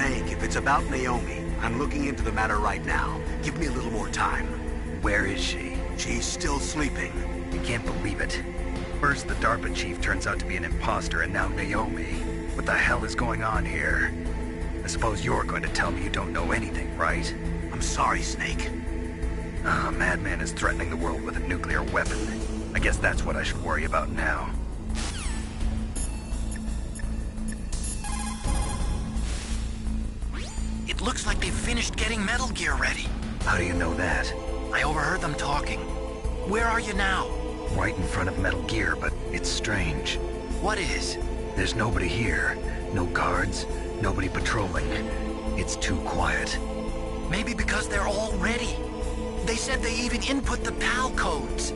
Snake, if it's about Naomi, I'm looking into the matter right now. Give me a little more time. Where is she? She's still sleeping. I can't believe it. First, the DARPA chief turns out to be an imposter, and now Naomi. What the hell is going on here? I suppose you're going to tell me you don't know anything, right? I'm sorry, Snake. A madman is threatening the world with a nuclear weapon. I guess that's what I should worry about now. It looks like they've finished getting Metal Gear ready. How do you know that? I overheard them talking. Where are you now? Right in front of Metal Gear, but it's strange. What is? There's nobody here. No guards, nobody patrolling. It's too quiet. Maybe because they're all ready. They said they even input the PAL codes.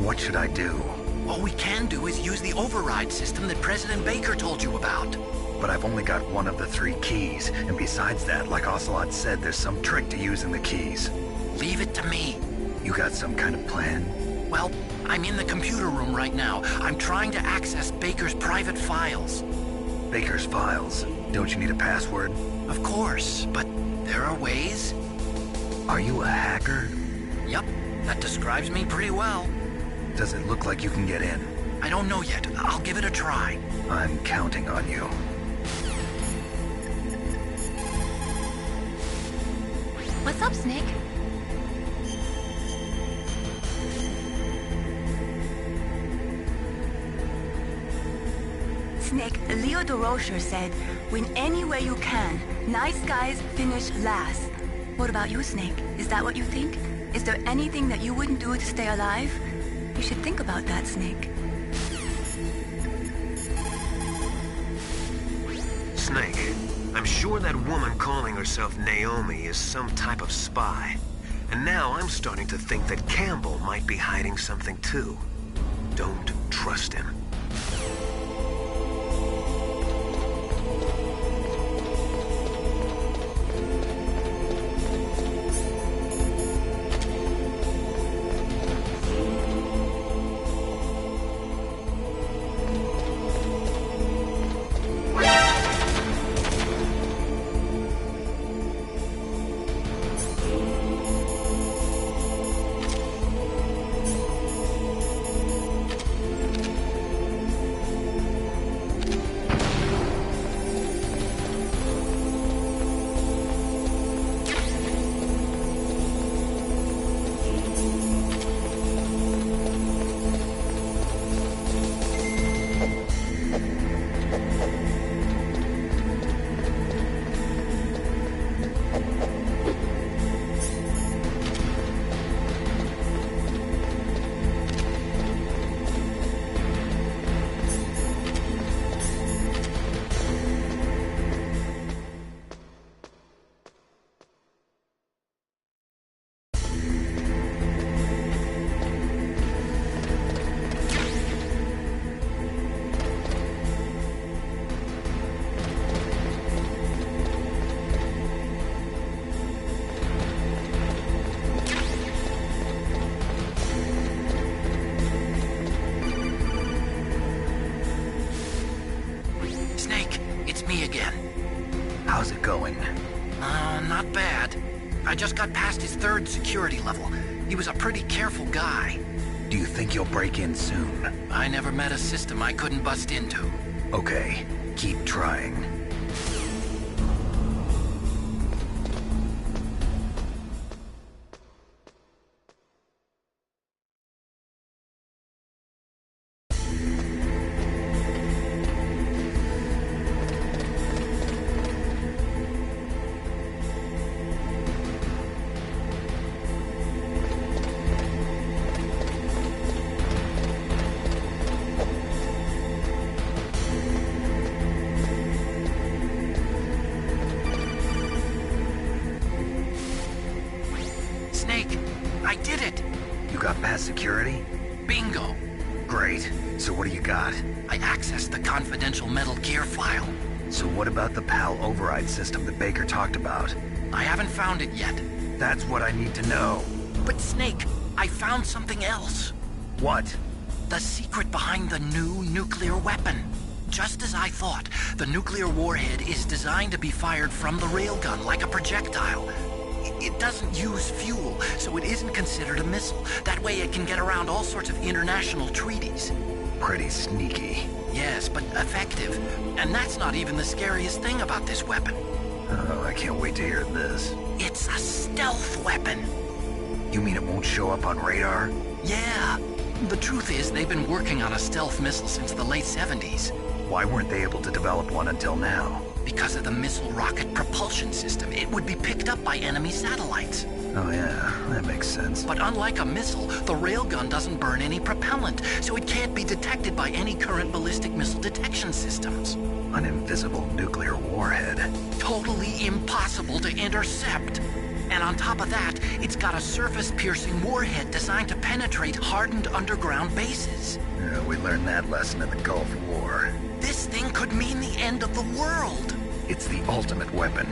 What should I do? All we can do is use the override system that President Baker told you about. But I've only got one of the 3 keys, and besides that, like Ocelot said, there's some trick to using the keys. Leave it to me. You got some kind of plan? Well, I'm in the computer room right now. I'm trying to access Baker's private files. Baker's files? Don't you need a password? Of course, but there are ways. Are you a hacker? Yep, that describes me pretty well. Does it look like you can get in? I don't know yet. I'll give it a try. I'm counting on you. What's up, Snake? Snake, Leo DeRocher said, win any way you can. Nice guys finish last. What about you, Snake? Is that what you think? Is there anything that you wouldn't do to stay alive? You should think about that, Snake. Snake, I'm sure that woman calling herself Naomi is some type of spy. And now I'm starting to think that Campbell might be hiding something too. Don't trust him. How's it going? Not bad. I just got past his 3rd security level. He was a pretty careful guy. Do you think you'll break in soon? I never met a system I couldn't bust into. Okay, keep trying. I did it! You got past security? Bingo! Great. So what do you got? I accessed the confidential Metal Gear file. So what about the PAL override system that Baker talked about? I haven't found it yet. That's what I need to know. But Snake, I found something else. What? The secret behind the new nuclear weapon. Just as I thought, the nuclear warhead is designed to be fired from the railgun like a projectile. It doesn't use fuel, so it isn't considered a missile. That way it can get around all sorts of international treaties. Pretty sneaky. Yes, but effective. And that's not even the scariest thing about this weapon. Oh, I can't wait to hear this. It's a stealth weapon. You mean it won't show up on radar? Yeah. The truth is, they've been working on a stealth missile since the late 70s. Why weren't they able to develop one until now? Because of the missile rocket propulsion system, it would be picked up by enemy satellites. Oh yeah, that makes sense. But unlike a missile, the railgun doesn't burn any propellant, so it can't be detected by any current ballistic missile detection systems. An invisible nuclear warhead. Totally impossible to intercept. And on top of that, it's got a surface-piercing warhead designed to penetrate hardened underground bases. Yeah, we learned that lesson in the Gulf War. This thing could mean the end of the world. It's the ultimate weapon.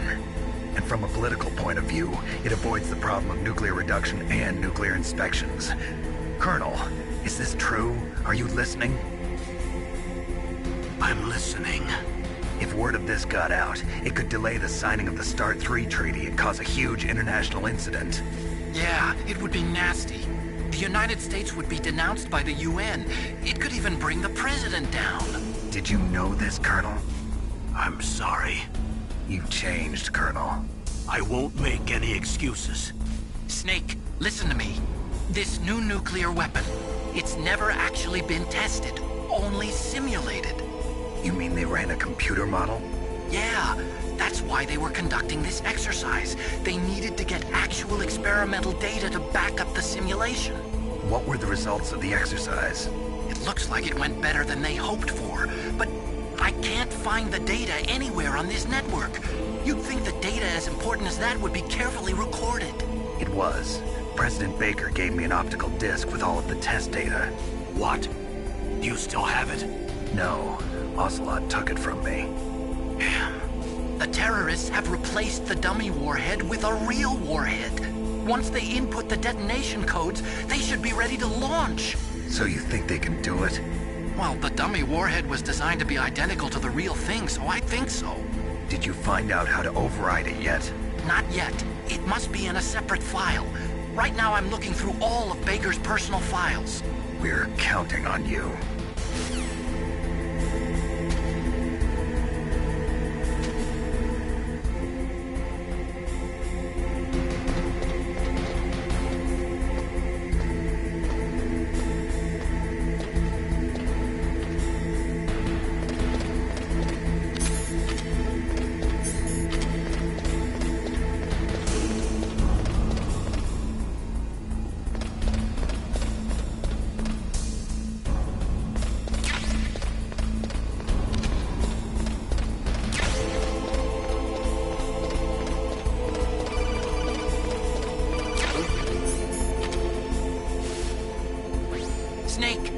And from a political point of view, it avoids the problem of nuclear reduction and nuclear inspections. Colonel, is this true? Are you listening? I'm listening. If word of this got out, it could delay the signing of the START 3 treaty and cause a huge international incident. Yeah, it would be nasty. The United States would be denounced by the UN. It could even bring the president down. Did you know this, Colonel? I'm sorry. You've changed, Colonel. I won't make any excuses. Snake, listen to me. This new nuclear weapon, it's never actually been tested, only simulated. You mean they ran a computer model? Yeah, that's why they were conducting this exercise. They needed to get actual experimental data to back up the simulation. What were the results of the exercise? It looks like it went better than they hoped for, but I can't find the data anywhere on this network. You'd think the data as important as that would be carefully recorded. It was. President Baker gave me an optical disc with all of the test data. What? Do you still have it? No, Ocelot took it from me. The terrorists have replaced the dummy warhead with a real warhead. Once they input the detonation codes, they should be ready to launch. So you think they can do it? Well, the dummy warhead was designed to be identical to the real thing, so I think so. Did you find out how to override it yet? Not yet. It must be in a separate file. Right now I'm looking through all of Baker's personal files. We're counting on you. Snake!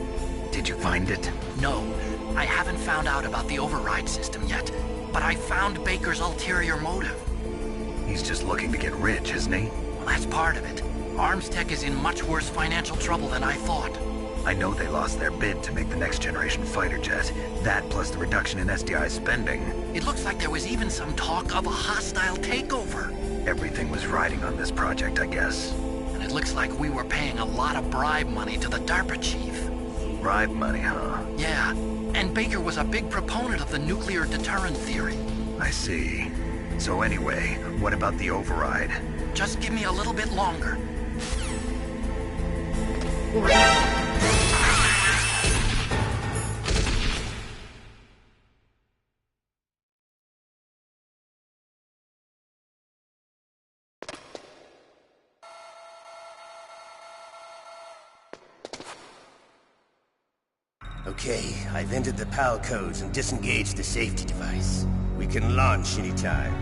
Did you find it? No, I haven't found out about the override system yet, but I found Baker's ulterior motive. He's just looking to get rich, isn't he? Well, that's part of it. Armstech is in much worse financial trouble than I thought. I know they lost their bid to make the next generation fighter jet. That plus the reduction in SDI spending. It looks like there was even some talk of a hostile takeover. Everything was riding on this project, I guess. And it looks like we were paying a lot of bribe money to the DARPA chief. Bribe money, huh? Yeah, and Baker was a big proponent of the nuclear deterrent theory. I see. So anyway, what about the override? Just give me a little bit longer. Okay, I've entered the PAL codes and disengaged the safety device. We can launch anytime.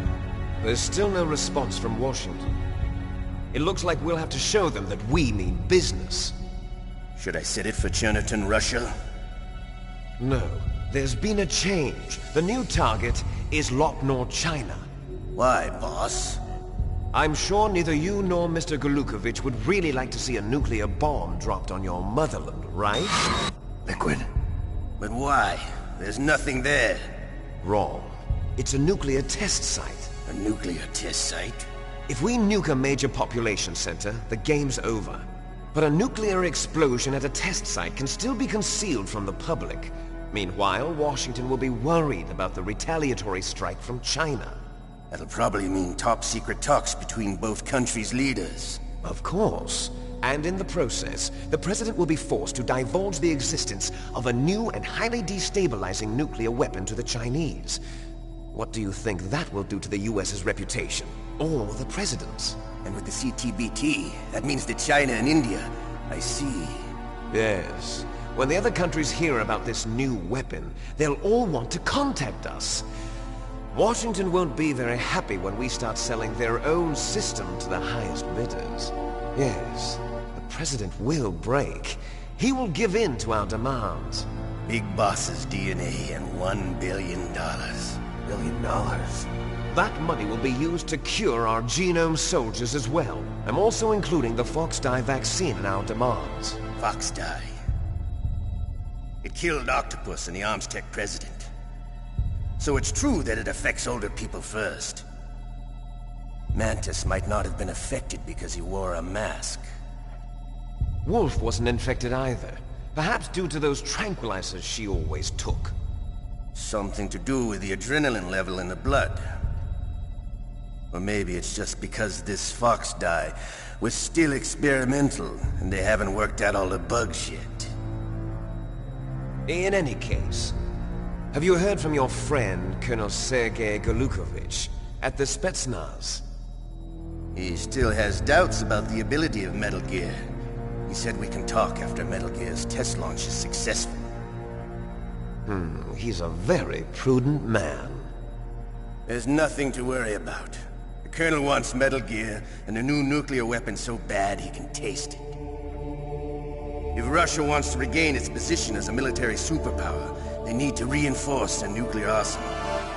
There's still no response from Washington. It looks like we'll have to show them that we mean business. Should I set it for Cherniton, Russia? No, there's been a change. The new target is Lopnor, China. Why, boss? I'm sure neither you nor Mr. Golukovich would really like to see a nuclear bomb dropped on your motherland, right? Liquid. But why? There's nothing there. Wrong. It's a nuclear test site. A nuclear test site? If we nuke a major population center, the game's over. But a nuclear explosion at a test site can still be concealed from the public. Meanwhile, Washington will be worried about the retaliatory strike from China. That'll probably mean top-secret talks between both countries' leaders. Of course. And in the process, the President will be forced to divulge the existence of a new and highly destabilizing nuclear weapon to the Chinese. What do you think that will do to the US's reputation? Or the President's? And with the CTBT, that means that China and India... I see. Yes. When the other countries hear about this new weapon, they'll all want to contact us. Washington won't be very happy when we start selling their own system to the highest bidders. Yes, the President will break. He will give in to our demands. Big Boss's DNA and $1 billion. $1 billion? That money will be used to cure our genome soldiers as well. I'm also including the Foxdie vaccine in our demands. Foxdie. It killed Octopus and the Armstech president. So it's true that it affects older people first. Mantis might not have been affected because he wore a mask. Wolf wasn't infected either. Perhaps due to those tranquilizers she always took. Something to do with the adrenaline level in the blood. Or maybe it's just because this Foxdie was still experimental and they haven't worked out all the bugs yet. In any case, have you heard from your friend, Colonel Sergei Golukovich, at the Spetsnaz? He still has doubts about the ability of Metal Gear. He said we can talk after Metal Gear's test launch is successful. He's a very prudent man. There's nothing to worry about. The Colonel wants Metal Gear and a new nuclear weapon so bad he can taste it. If Russia wants to regain its position as a military superpower, they need to reinforce their nuclear arsenal.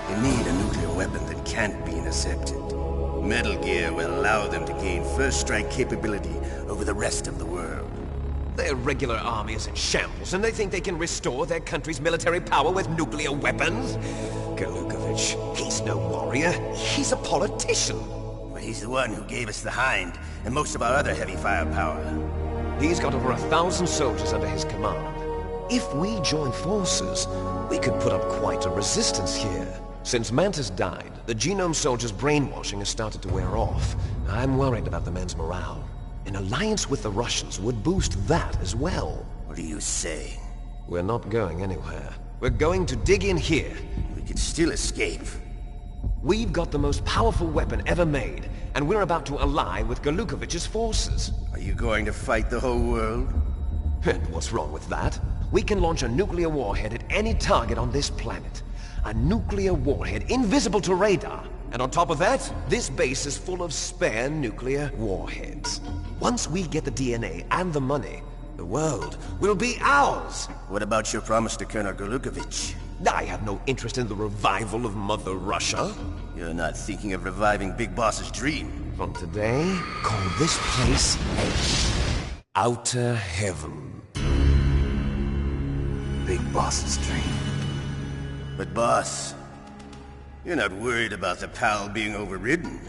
They need a nuclear weapon that can't be intercepted. Metal Gear will allow them to gain first strike capability over the rest of the world. Their regular army is in shambles, and they think they can restore their country's military power with nuclear weapons? Golukovich, he's no warrior. He's a politician. But he's the one who gave us the Hind and most of our other heavy firepower. He's got over 1,000 soldiers under his command. If we join forces, we could put up quite a resistance here. Since Mantis died, the genome soldiers' brainwashing has started to wear off. I'm worried about the men's morale. An alliance with the Russians would boost that as well. What are you saying? We're not going anywhere. We're going to dig in here. We could still escape. We've got the most powerful weapon ever made, and we're about to ally with Golukovich's forces. Are you going to fight the whole world? And what's wrong with that? We can launch a nuclear warhead at any target on this planet. A nuclear warhead invisible to radar. And on top of that, this base is full of spare nuclear warheads. Once we get the DNA and the money, the world will be ours! What about your promise to Colonel Golukovich? I have no interest in the revival of Mother Russia. You're not thinking of reviving Big Boss's dream. From today, call this place Outer Heaven. Big Boss's dream. But boss, you're not worried about the PAL being overridden.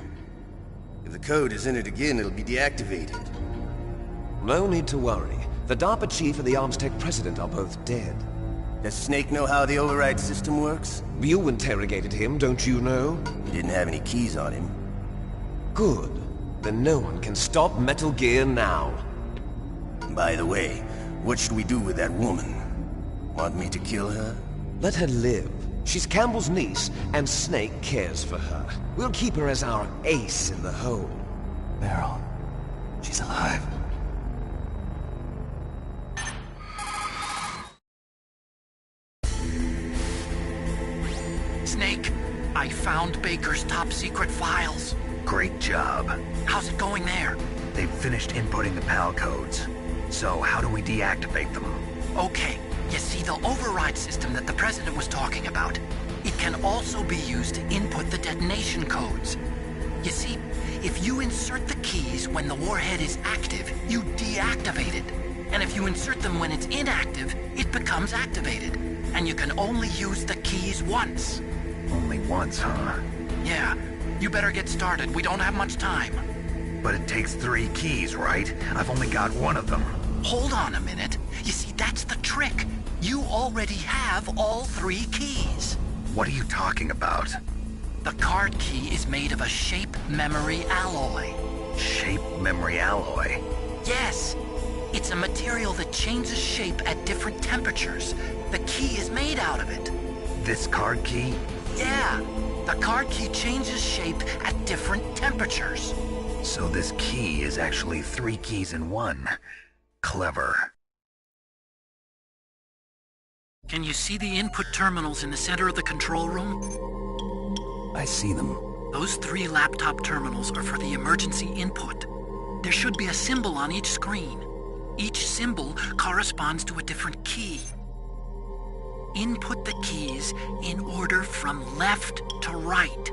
If the code is entered again, it'll be deactivated. No need to worry. The DARPA chief and the Armstech president are both dead. Does Snake know how the override system works? You interrogated him, don't you know? He didn't have any keys on him. Good. Then no one can stop Metal Gear now. By the way, what should we do with that woman? Want me to kill her? Let her live. She's Campbell's niece, and Snake cares for her. We'll keep her as our ace in the hole. Meryl, she's alive. Snake, I found Baker's top-secret files. Great job. How's it going there? They've finished inputting the PAL codes. So how do we deactivate them? Okay, you see the override system that the President was talking about. It can also be used to input the detonation codes. You see, if you insert the keys when the warhead is active, you deactivate it. And if you insert them when it's inactive, it becomes activated. and you can only use the keys once. Only once, huh? Yeah, you better get started. We don't have much time. But it takes 3 keys, right? I've only got one of them. Hold on a minute. You see, that's the trick. You already have all 3 keys. What are you talking about? The card key is made of a shape memory alloy. Shape memory alloy? Yes. It's a material that changes shape at different temperatures. The key is made out of it. This card key? Yeah. The card key changes shape at different temperatures. So this key is actually 3 keys in one. Clever. Can you see the input terminals in the center of the control room? I see them. Those 3 laptop terminals are for the emergency input. There should be a symbol on each screen. Each symbol corresponds to a different key. Input the keys in order from left to right.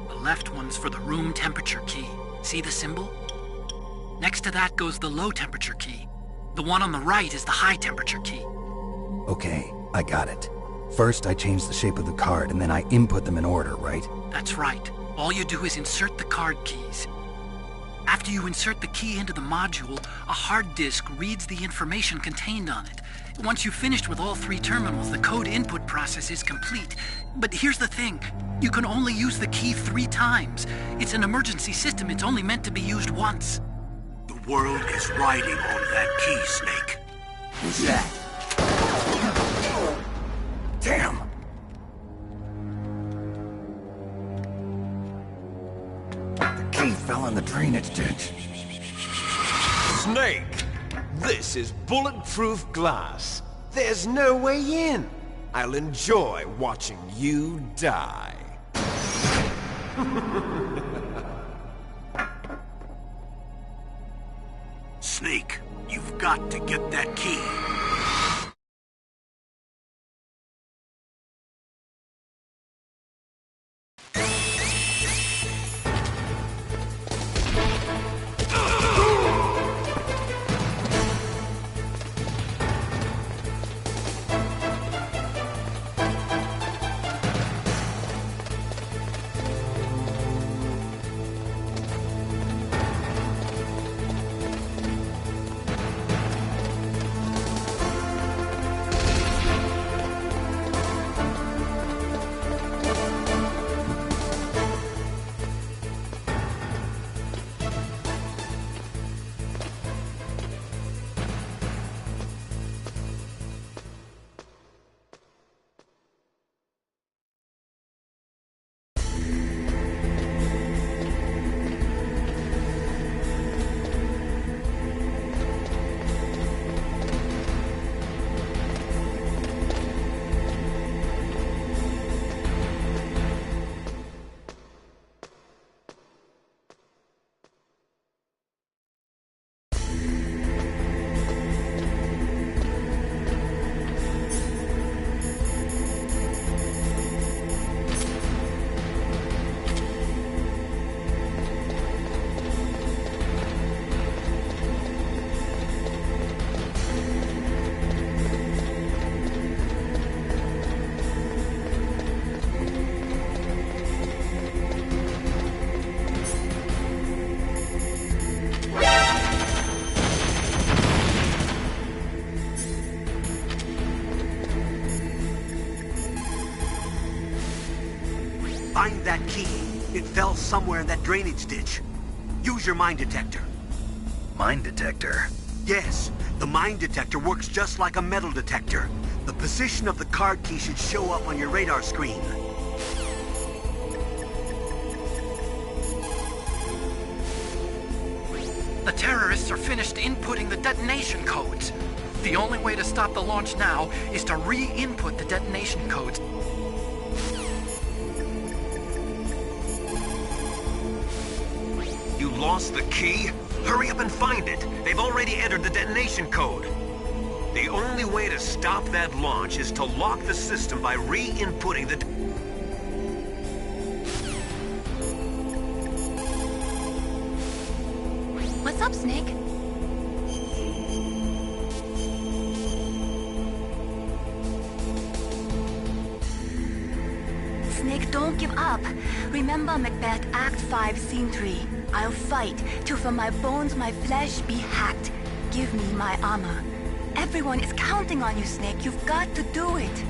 The left one's for the room temperature key. See the symbol? Next to that goes the low temperature key. The one on the right is the high temperature key. Okay, I got it. First, I change the shape of the card, and then I input them in order, right? That's right. All you do is insert the card keys. After you insert the key into the module, a hard disk reads the information contained on it. Once you've finished with all 3 terminals, the code input process is complete. But here's the thing. You can only use the key 3 times. It's an emergency system. It's only meant to be used once. The world is riding on that key, Snake. Who's that? Damn! The key fell in the drainage ditch. Snake! This is bulletproof glass. There's no way in. I'll enjoy watching you die. Snake, you've got to get that key. Find that key. It fell somewhere in that drainage ditch. Use your mine detector. Mine detector? Yes, the mine detector works just like a metal detector. The position of the card key should show up on your radar screen. The terrorists are finished inputting the detonation codes. The only way to stop the launch now is to re-input the detonation codes. You lost the key? Hurry up and find it. They've already entered the detonation code. The only way to stop that launch is to lock the system by re-inputting the... What's up, Snake? Snake, don't give up. Remember Macbeth, Act 5, Scene 3. I'll fight till from my bones my flesh be hacked. Give me my armor. Everyone is counting on you, Snake. You've got to do it.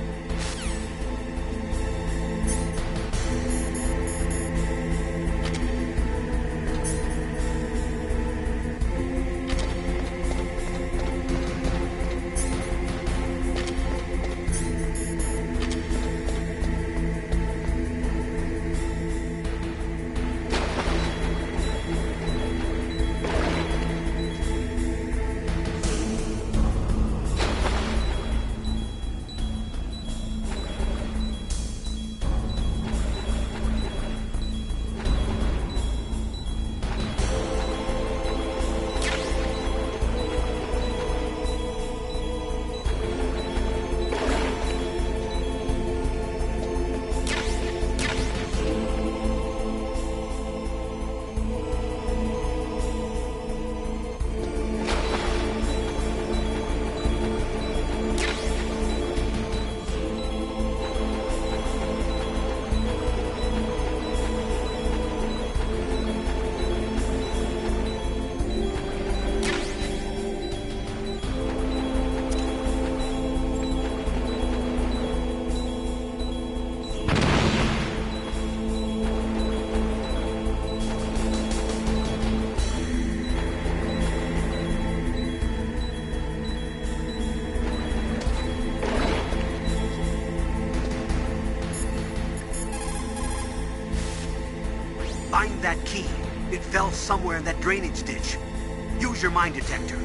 Find that key. It fell somewhere in that drainage ditch. Use your mine detector.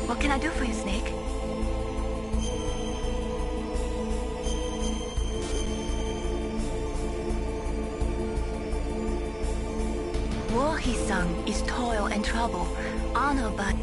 What can I do for you, Snake? War, he sung, is toil and trouble, honor but...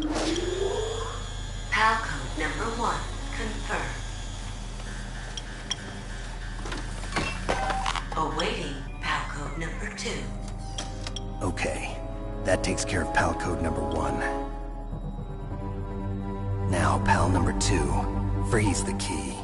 PAL code number 1 confirmed. Awaiting PAL code number 2. Okay, that takes care of PAL code number 1. Now, PAL number 2, freeze the key.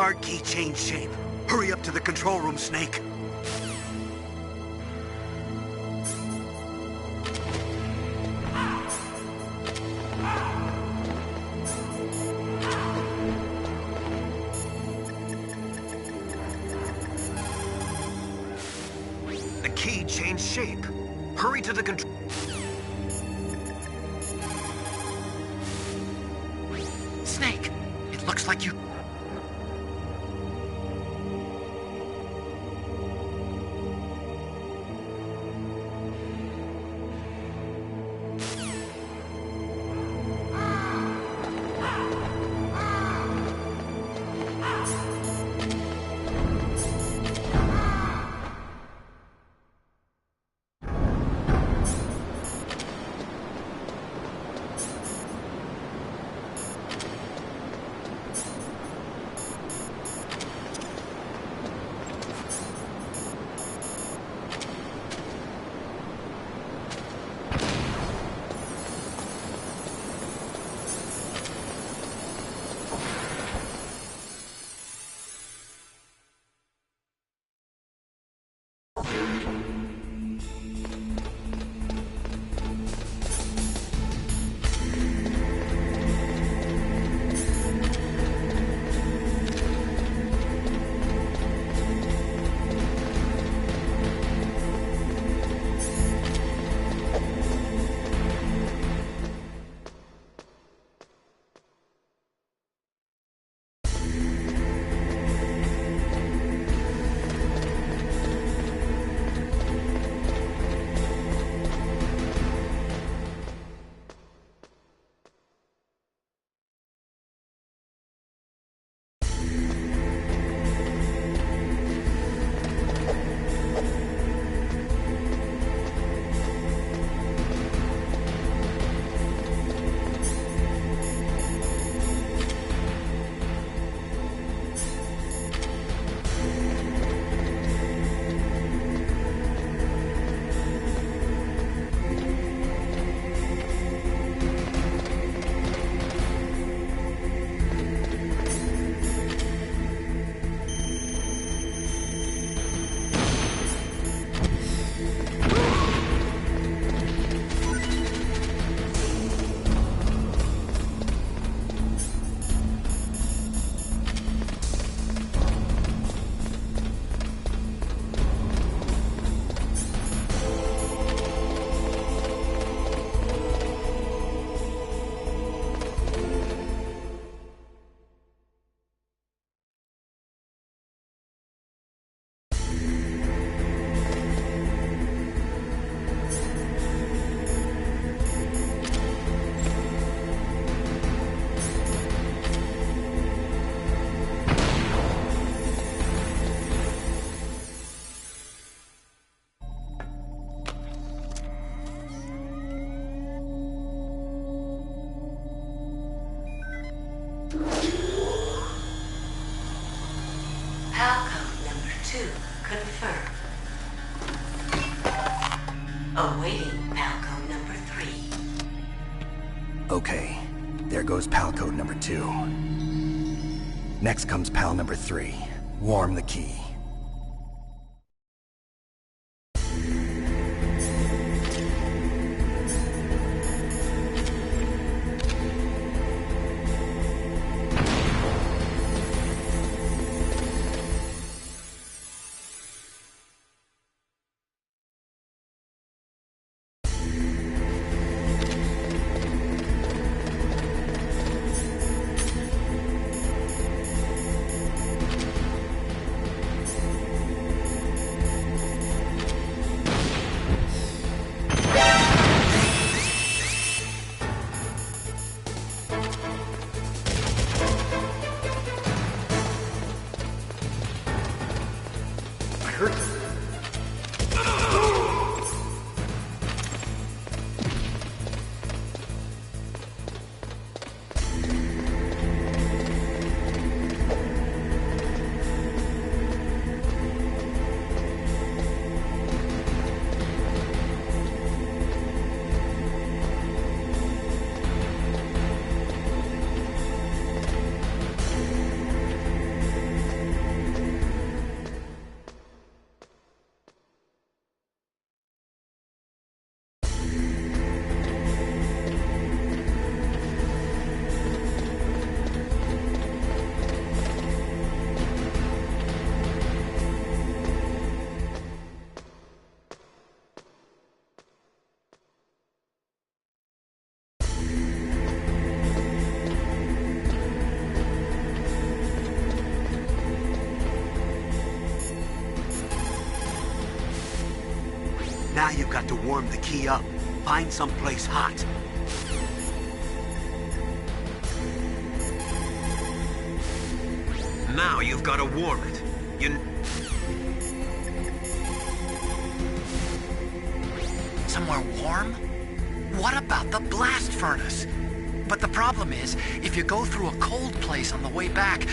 card key changed shape. Hurry up to the control room, Snake. The key changed shape. Hurry to the control... Snake, it looks like you... Palcode number 2 confirmed. Awaiting Palcode number 3. Okay, there goes pal code number 2. Next comes pal number 3. Warm the key. Now you've got to warm the key up. Find someplace hot. Now you've got to warm it. Somewhere warm? What about the blast furnace? But the problem is, if you go through a cold place on the way back...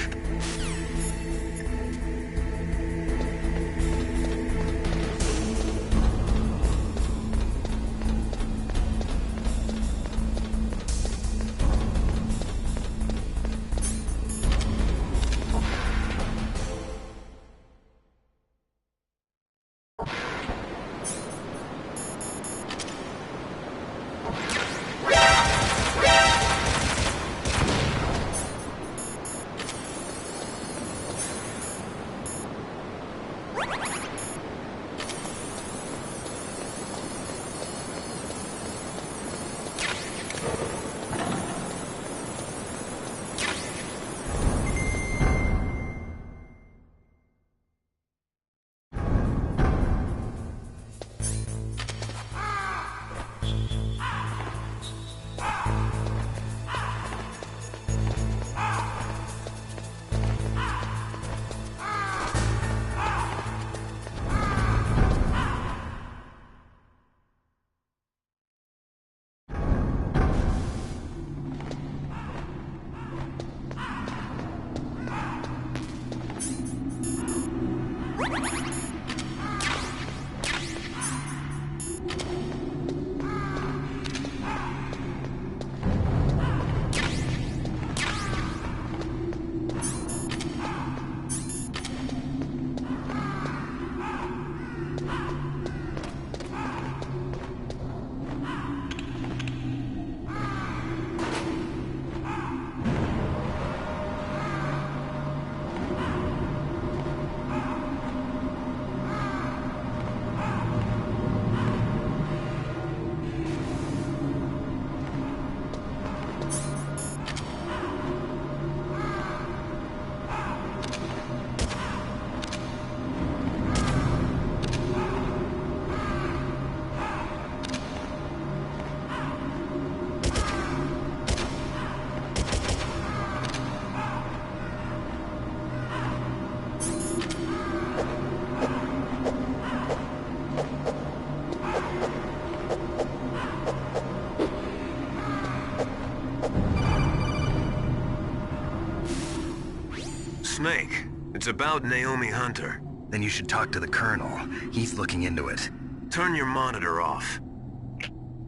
Snake, it's about Naomi Hunter. Then you should talk to the Colonel. He's looking into it. Turn your monitor off.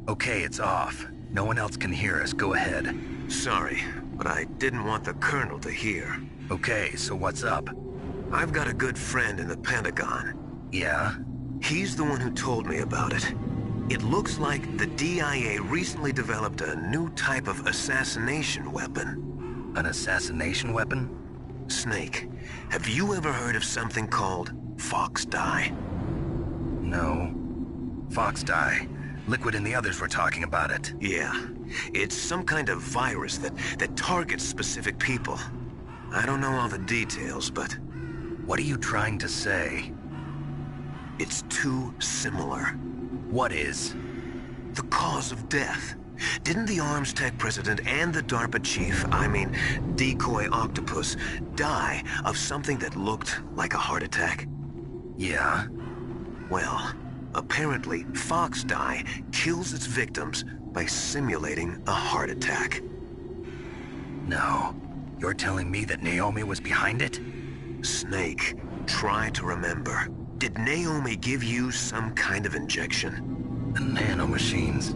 Okay, it's off. No one else can hear us. Go ahead. Sorry, but I didn't want the Colonel to hear. Okay, so what's up? I've got a good friend in the Pentagon. Yeah? He's the one who told me about it. It looks like the DIA recently developed a new type of assassination weapon. An assassination weapon? Snake, have you ever heard of something called Fox Dye? No. Fox Dye. Liquid and the others were talking about it. Yeah. It's some kind of virus that targets specific people. I don't know all the details, but... What are you trying to say? It's too similar. What is? The cause of death. Didn't the Arms Tech president and the DARPA chief, I mean, Decoy Octopus, die of something that looked like a heart attack? Yeah? Well, apparently Fox Dye kills its victims by simulating a heart attack. No. You're telling me that Naomi was behind it? Snake, try to remember. Did Naomi give you some kind of injection? The nanomachines.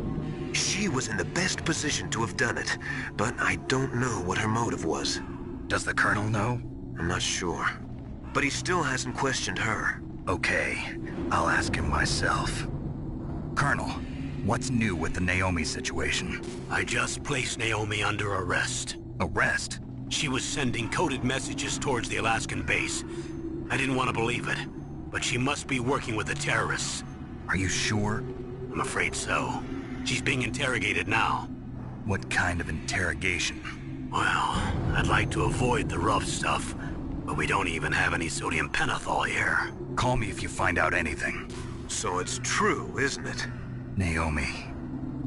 She was in the best position to have done it, but I don't know what her motive was. Does the Colonel know? I'm not sure. But he still hasn't questioned her. Okay, I'll ask him myself. Colonel, what's new with the Naomi situation? I just placed Naomi under arrest. Arrest? She was sending coded messages towards the Alaskan base. I didn't want to believe it, but she must be working with the terrorists. Are you sure? I'm afraid so. She's being interrogated now. What kind of interrogation? Well, I'd like to avoid the rough stuff, but we don't even have any sodium pentothal here. Call me if you find out anything. So it's true, isn't it? Naomi,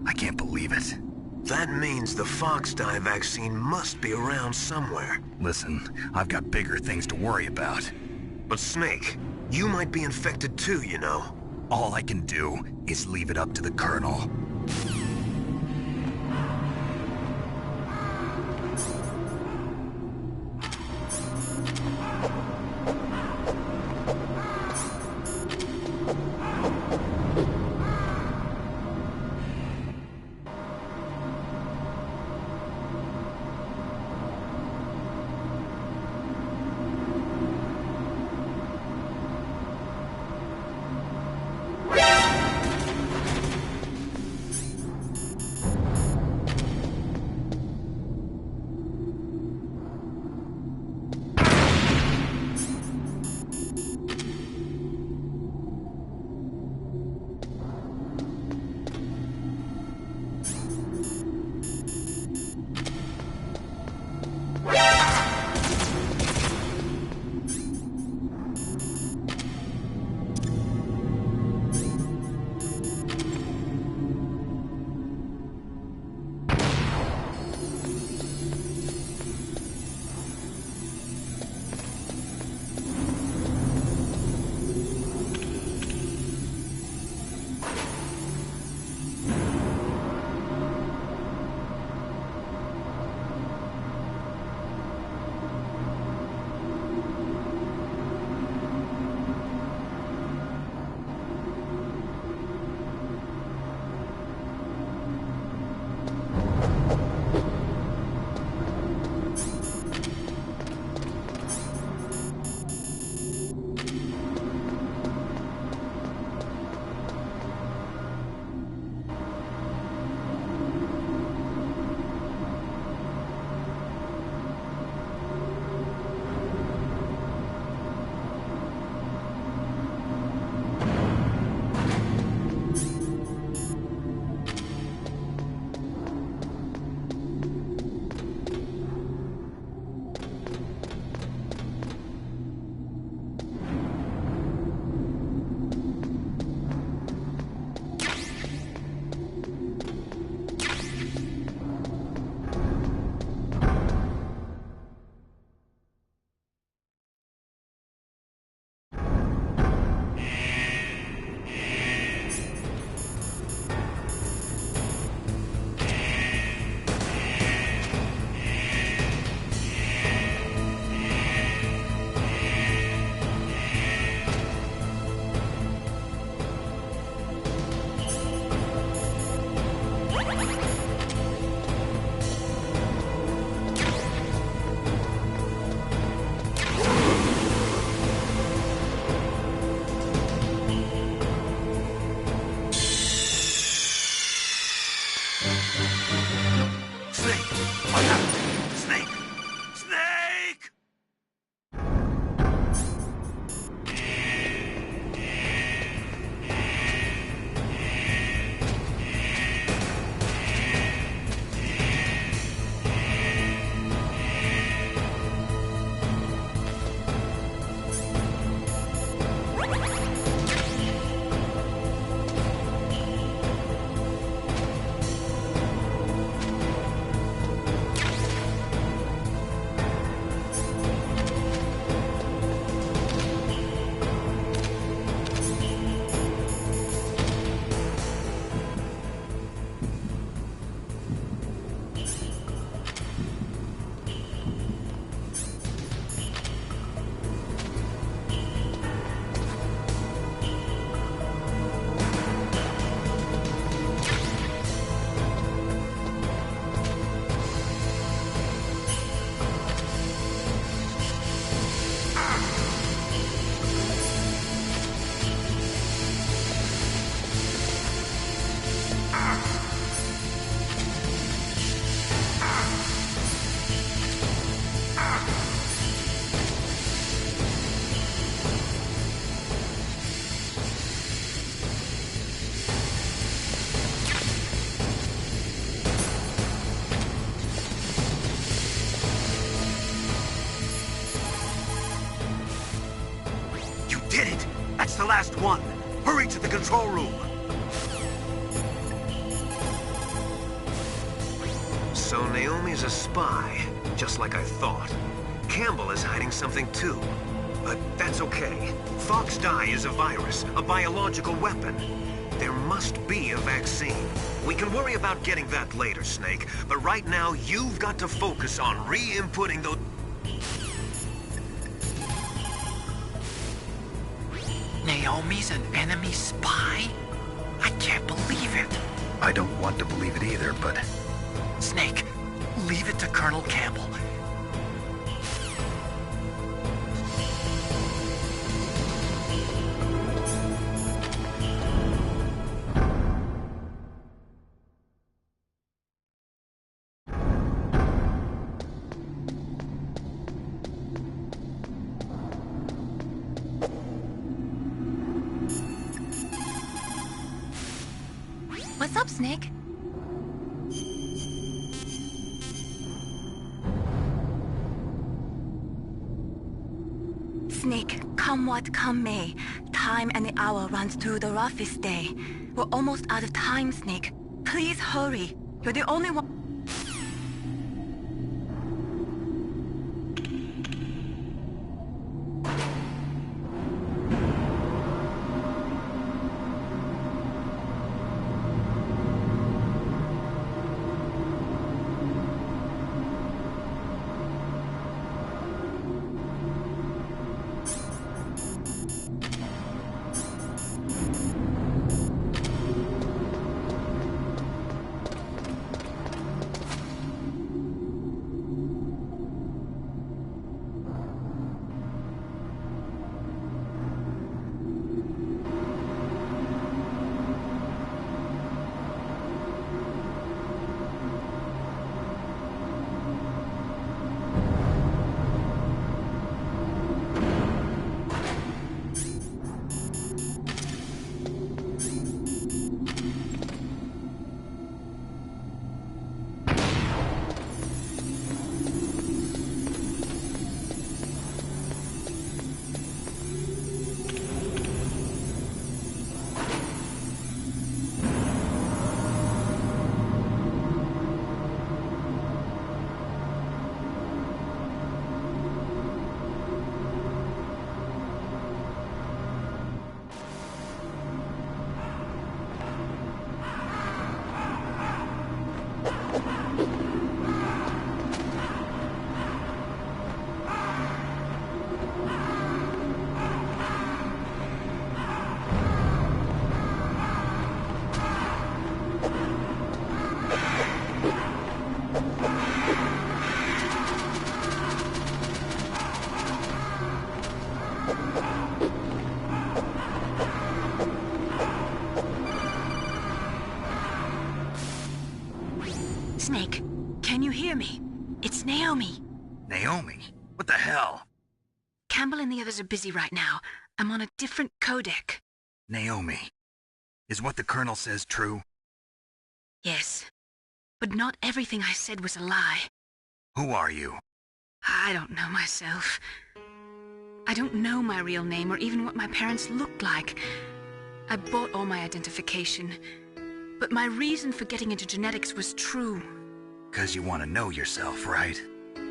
I can't believe it. That means the Foxdie vaccine must be around somewhere. Listen, I've got bigger things to worry about. But Snake, you might be infected too, you know. All I can do is leave it up to the Colonel. That's the last one. Hurry to the control room! So Naomi's a spy, just like I thought. Campbell is hiding something too. But that's okay. Fox dye is a virus, a biological weapon. There must be a vaccine. We can worry about getting that later, Snake. But right now, you've got to focus on re-inputting those... Naomi's an enemy spy? I can't believe it. I don't want to believe it either, but... Snake, leave it to Colonel Campbell. What's up, Snake? Snake, come what come may, time and the hour runs through the roughest day. We're almost out of time, Snake. Please hurry. You're the only one... Snake, can you hear me? It's Naomi. Naomi? What the hell? Campbell and the others are busy right now. I'm on a different codec. Naomi, is what the Colonel says true? Yes, but not everything I said was a lie. Who are you? I don't know myself. I don't know my real name or even what my parents looked like. I bought all my identification. But my reason for getting into genetics was true. 'Cause you want to know yourself, right?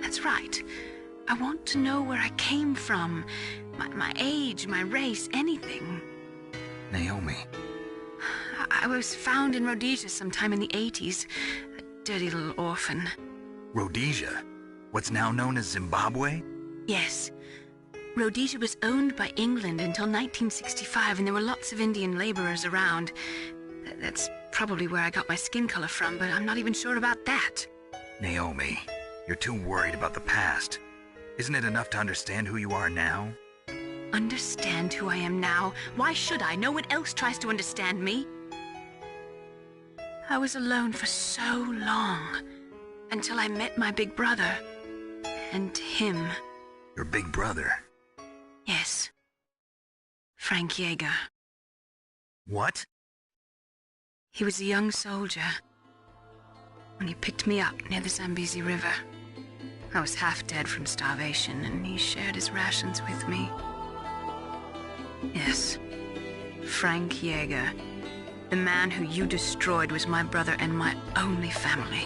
That's right. I want to know where I came from. My age, my race, anything. Naomi. I was found in Rhodesia sometime in the 80s. A dirty little orphan. Rhodesia? What's now known as Zimbabwe? Yes. Rhodesia was owned by England until 1965, and there were lots of Indian laborers around. That's probably where I got my skin color from, but I'm not even sure about that. Naomi, you're too worried about the past. Isn't it enough to understand who you are now? Understand who I am now? Why should I? No one else tries to understand me. I was alone for so long, until I met my big brother. And him. Your big brother? Yes. Frank Yeager. What? He was a young soldier when he picked me up near the Zambezi River. I was half dead from starvation, and he shared his rations with me. Yes, Frank Yeager. The man who you destroyed was my brother and my only family.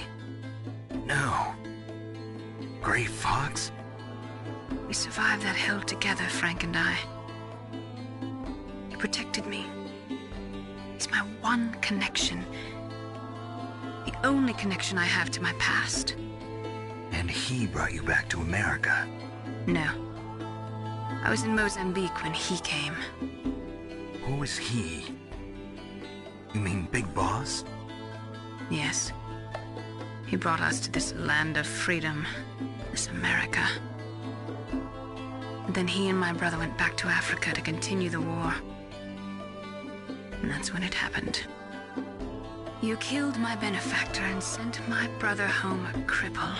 No. Gray Fox? We survived that hell together, Frank and I. He protected me. He's my one connection. The only connection I have to my past. And he brought you back to America? No. I was in Mozambique when he came. Who is he? You mean Big Boss? Yes. He brought us to this land of freedom, this America. And then he and my brother went back to Africa to continue the war. And that's when it happened. You killed my benefactor and sent my brother home a cripple.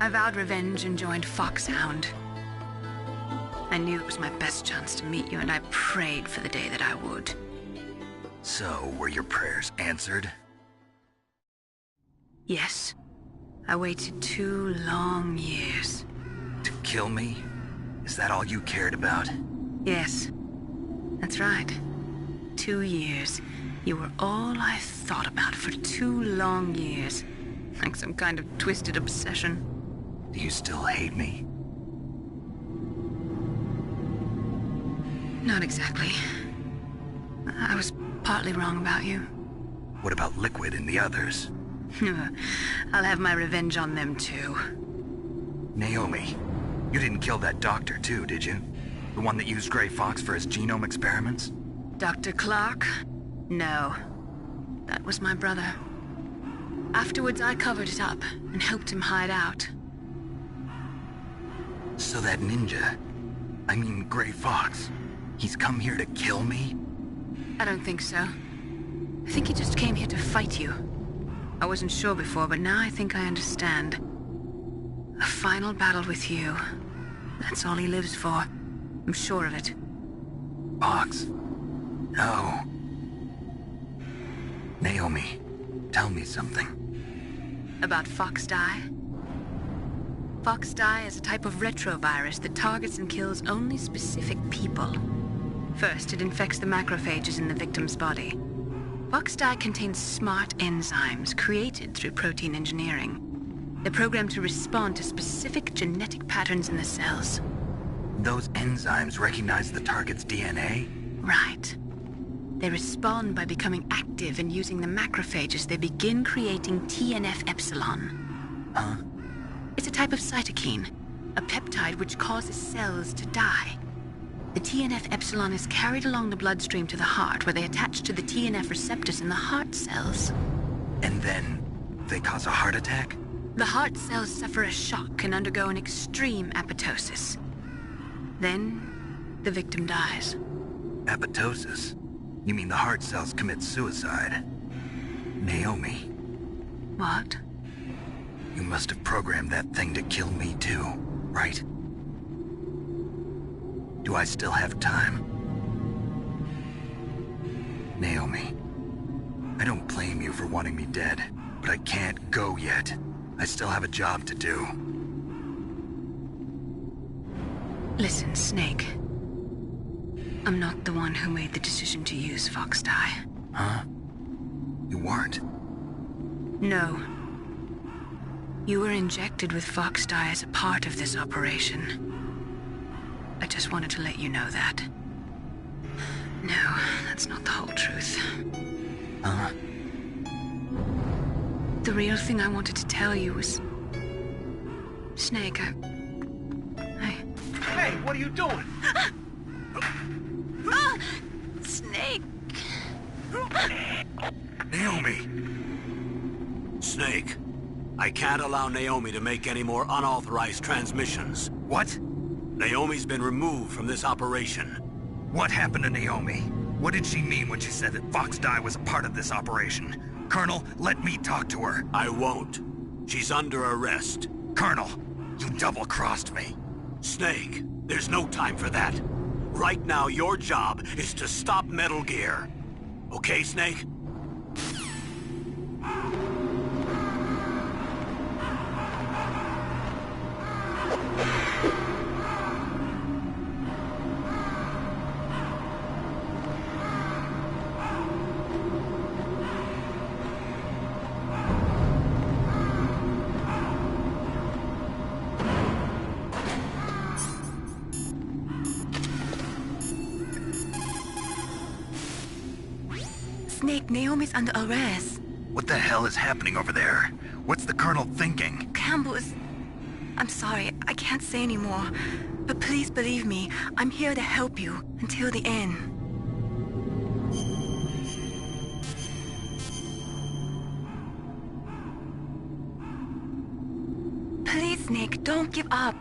I vowed revenge and joined Foxhound. I knew it was my best chance to meet you, and I prayed for the day that I would. So, were your prayers answered? Yes. I waited 2 long years. To kill me? Is that all you cared about? Yes. That's right. 2 years. You were all I thought about for 2 long years. Like some kind of twisted obsession. Do you still hate me? Not exactly. I was partly wrong about you. What about Liquid and the others? I'll have my revenge on them too. Naomi, you didn't kill that doctor too, did you? The one that used Gray Fox for his genome experiments? Dr. Clark? No. That was my brother. Afterwards, I covered it up and helped him hide out. So that ninja, I mean Gray Fox, he's come here to kill me? I don't think so. I think he just came here to fight you. I wasn't sure before, but now I think I understand. A final battle with you. That's all he lives for. I'm sure of it. Fox? No. Naomi, tell me something. About Fox Die? Fox Die is a type of retrovirus that targets and kills only specific people. First, it infects the macrophages in the victim's body. Fox Die contains smart enzymes created through protein engineering. They're programmed to respond to specific genetic patterns in the cells. Those enzymes recognize the target's DNA? Right. They respond by becoming active and using the macrophages. They begin creating TNF-epsilon. Huh? It's a type of cytokine, a peptide which causes cells to die. The TNF-epsilon is carried along the bloodstream to the heart, where they attach to the TNF receptors in the heart cells. And then they cause a heart attack? The heart cells suffer a shock and undergo an extreme apoptosis. Then, the victim dies. Apoptosis? You mean the heart cells commit suicide? Naomi. What? You must have programmed that thing to kill me too, right? Do I still have time? Naomi, I don't blame you for wanting me dead, but I can't go yet. I still have a job to do. Listen, Snake. I'm not the one who made the decision to use Fox Die. Huh? You weren't? No. You were injected with Fox Die as a part of this operation. I just wanted to let you know that. No, that's not the whole truth. Huh? The real thing I wanted to tell you was... Snake, Hey, what are you doing? Snake! Naomi! Snake, I can't allow Naomi to make any more unauthorized transmissions. What? Naomi's been removed from this operation. What happened to Naomi? What did she mean when she said that Fox Die was a part of this operation? Colonel, let me talk to her. I won't. She's under arrest. Colonel, you double-crossed me. Snake, there's no time for that. Right now, your job is to stop Metal Gear. Okay, Snake? Snake, Naomi's under arrest. What the hell is happening over there? What's the Colonel thinking? Campbell is... I'm sorry, I can't say anymore. But please believe me, I'm here to help you until the end. Please, Snake, don't give up.